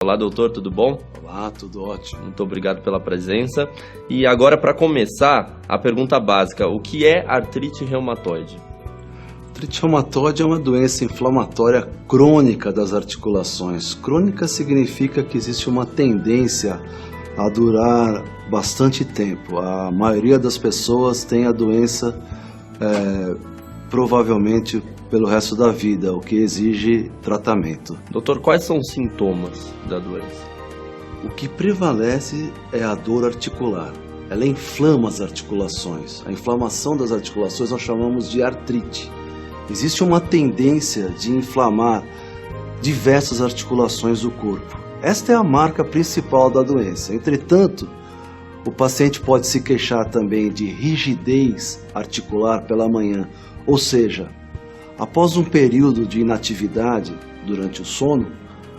Olá, doutor, tudo bom? Olá, tudo ótimo. Muito obrigado pela presença. E agora, para começar, a pergunta básica: o que é artrite reumatoide? Artrite reumatoide é uma doença inflamatória crônica das articulações. Crônica significa que existe uma tendência a durar bastante tempo. A maioria das pessoas tem a doença provavelmente pelo resto da vida, o que exige tratamento. Doutor, quais são os sintomas da doença? O que prevalece é a dor articular. Ela inflama as articulações. A inflamação das articulações nós chamamos de artrite. Existe uma tendência de inflamar diversas articulações do corpo. Esta é a marca principal da doença. Entretanto, o paciente pode se queixar também de rigidez articular pela manhã, ou seja, após um período de inatividade durante o sono,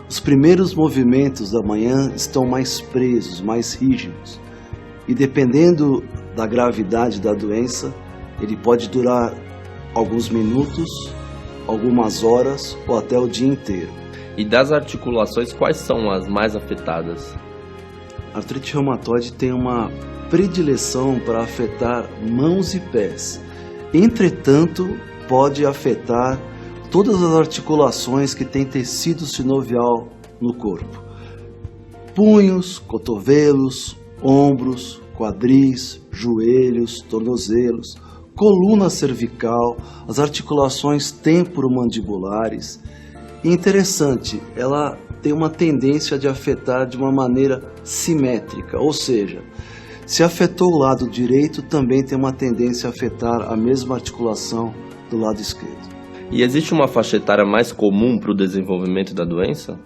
os primeiros movimentos da manhã estão mais presos, mais rígidos. E dependendo da gravidade da doença, ele pode durar alguns minutos, algumas horas ou até o dia inteiro. E das articulações, quais são as mais afetadas? A artrite reumatoide tem uma predileção para afetar mãos e pés. Entretanto, pode afetar todas as articulações que têm tecido sinovial no corpo. Punhos, cotovelos, ombros, quadris, joelhos, tornozelos, coluna cervical, as articulações temporomandibulares. E interessante, ela tem uma tendência de afetar de uma maneira simétrica, ou seja, se afetou o lado direito, também tem uma tendência a afetar a mesma articulação do lado esquerdo. E existe uma faixa etária mais comum para o desenvolvimento da doença?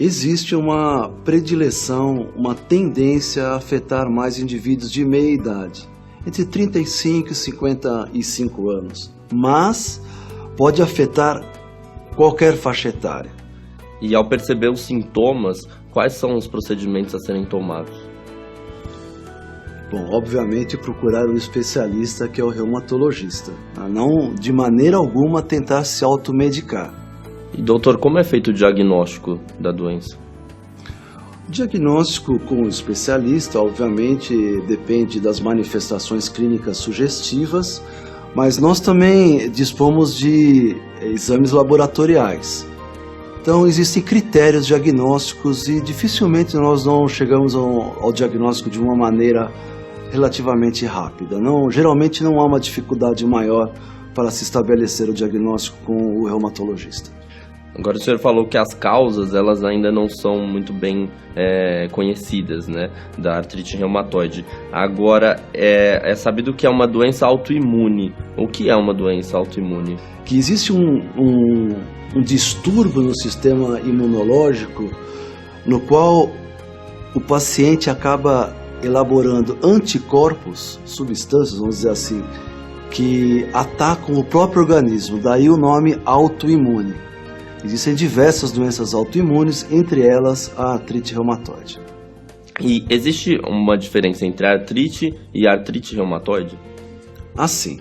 Existe uma predileção, uma tendência a afetar mais indivíduos de meia idade, entre 35 e 55 anos, mas pode afetar qualquer faixa etária. E ao perceber os sintomas, quais são os procedimentos a serem tomados? Bom, obviamente procurar um especialista que é o reumatologista, a não de maneira alguma tentar se automedicar. E doutor, como é feito o diagnóstico da doença? O diagnóstico com o especialista, obviamente, depende das manifestações clínicas sugestivas, mas nós também dispomos de exames laboratoriais. Então, existem critérios diagnósticos e dificilmente nós não chegamos ao diagnóstico de uma maneira relativamente rápida. Geralmente não há uma dificuldade maior para se estabelecer o diagnóstico com o reumatologista. Agora o senhor falou que as causas elas ainda não são muito bem conhecidas, né, da artrite reumatoide. Agora, é sabido que é uma doença autoimune. O que é uma doença autoimune? Que existe um distúrbio no sistema imunológico no qual o paciente acaba elaborando anticorpos, substâncias, vamos dizer assim, que atacam o próprio organismo, daí o nome autoimune. Existem diversas doenças autoimunes, entre elas a artrite reumatoide. E existe uma diferença entre a artrite e a artrite reumatoide? Assim,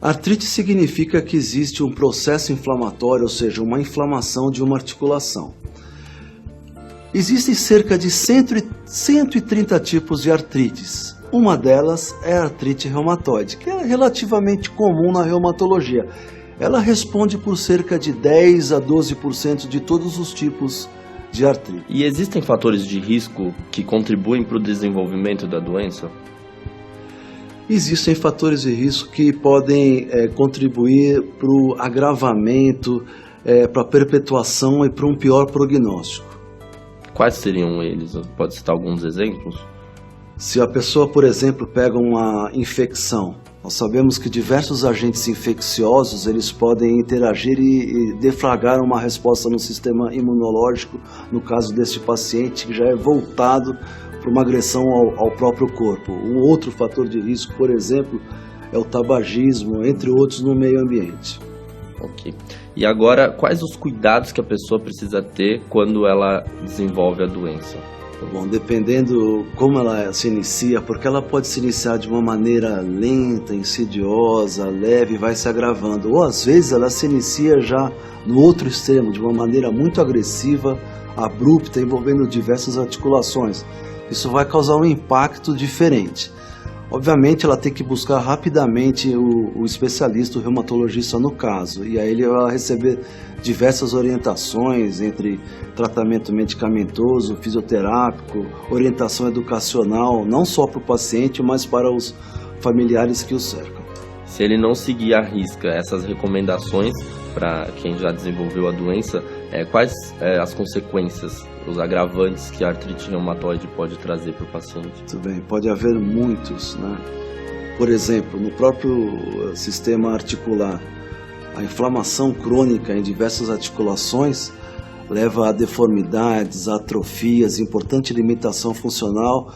artrite significa que existe um processo inflamatório, ou seja, uma inflamação de uma articulação. Existem cerca de 130 tipos de artrites. Uma delas é a artrite reumatoide, que é relativamente comum na reumatologia. Ela responde por cerca de 10 a 12% de todos os tipos de artrite. E existem fatores de risco que contribuem para o desenvolvimento da doença? Existem fatores de risco que podem contribuir para o agravamento, para a perpetuação e para um pior prognóstico. Quais seriam eles? Pode citar alguns exemplos? Se a pessoa, por exemplo, pega uma infecção, nós sabemos que diversos agentes infecciosos eles podem interagir e deflagrar uma resposta no sistema imunológico, no caso deste paciente que já é voltado para uma agressão ao próprio corpo. Um outro fator de risco, por exemplo, é o tabagismo, entre outros, no meio ambiente. Ok. E agora, quais os cuidados que a pessoa precisa ter quando ela desenvolve a doença? Bom, dependendo como ela se inicia, porque ela pode se iniciar de uma maneira lenta, insidiosa, leve e vai se agravando. Ou às vezes ela se inicia já no outro extremo, de uma maneira muito agressiva, abrupta, envolvendo diversas articulações. Isso vai causar um impacto diferente. Obviamente ela tem que buscar rapidamente o especialista, o reumatologista no caso, e aí ele vai receber diversas orientações entre tratamento medicamentoso, fisioterápico, orientação educacional, não só para o paciente, mas para os familiares que o cercam. Se ele não seguir à risca essas recomendações para quem já desenvolveu a doença, quais as consequências, os agravantes que a artrite reumatoide pode trazer para o paciente? Muito bem, pode haver muitos, né? Por exemplo, no próprio sistema articular, a inflamação crônica em diversas articulações leva a deformidades, a atrofias, importante limitação funcional,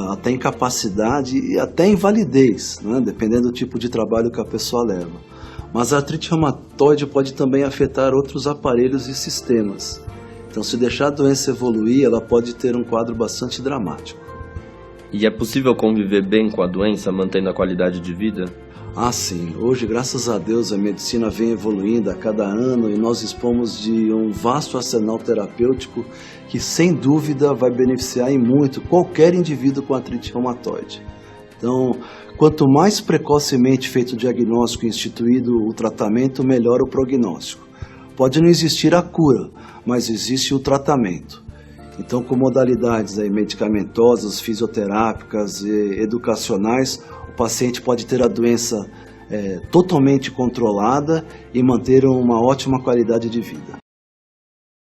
até incapacidade e até invalidez, né? Dependendo do tipo de trabalho que a pessoa leva. Mas a artrite reumatoide pode também afetar outros aparelhos e sistemas. Então, se deixar a doença evoluir, ela pode ter um quadro bastante dramático. E é possível conviver bem com a doença, mantendo a qualidade de vida? Ah, sim. Hoje, graças a Deus, a medicina vem evoluindo a cada ano e nós dispomos de um vasto arsenal terapêutico que, sem dúvida, vai beneficiar em muito qualquer indivíduo com artrite reumatoide. Então, quanto mais precocemente feito o diagnóstico e instituído o tratamento, melhor o prognóstico. Pode não existir a cura, mas existe o tratamento. Então, com modalidades medicamentosas, fisioterápicas e educacionais, o paciente pode ter a doença totalmente controlada e manter uma ótima qualidade de vida.